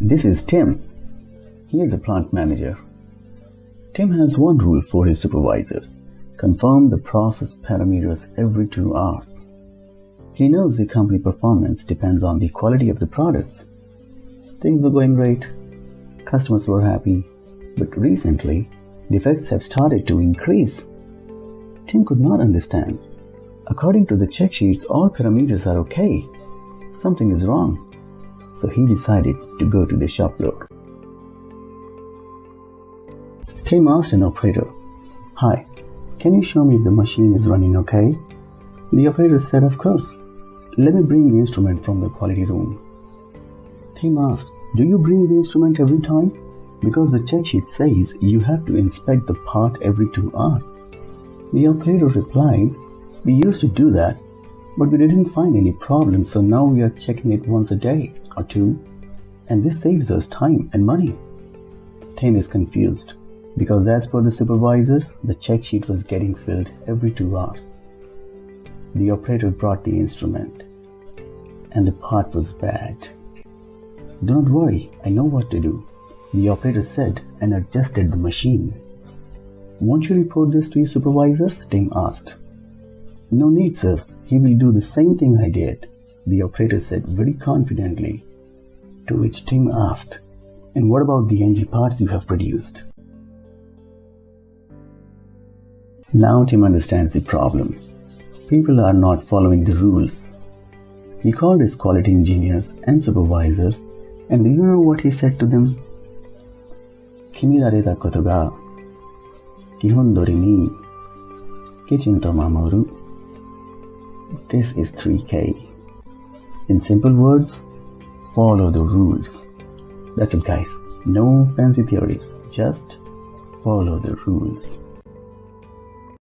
This is Tim. He is a plant manager. Tim has one rule for his supervisors: confirm the process parameters every 2 hours. He knows the company performance depends on the quality of the products. Things were going great. Customers were happy. But recently, defects have started to increase. Tim could not understand. According to the check sheets, all parameters are okay. Something is wrong. So he decided to go to the shop floor. Tim asked an operator, "Hi, can you show me if the machine is running okay?" The operator said, "Of course. Let me bring the instrument from the quality room." Tim asked, "Do you bring the instrument every time? Because the check sheet says you have to inspect the part every 2 hours." The operator replied, "We used to do that, but we didn't find any problem, so now we are checking it once a day or two, and this saves us time and money." Tim is confused because as per the supervisors, the check sheet was getting filled every 2 hours. The operator brought the instrument, and the part was bad. "Don't worry, I know what to do," the operator said and adjusted the machine. "Won't you report this to your supervisors?" Tim asked. "No need, sir. He will do the same thing I did," the operator said very confidently. To which Tim asked, "And what about the NG parts you have produced?" Now Tim understands the problem. People are not following the rules. He called his quality engineers and supervisors, and do you know what he said to them? "Kimerareta Koto ga Kihon dori ni Kiichin to mamoru." This is 3K. In simple words, follow the rules. That's it, guys. No fancy theories. Just follow the rules.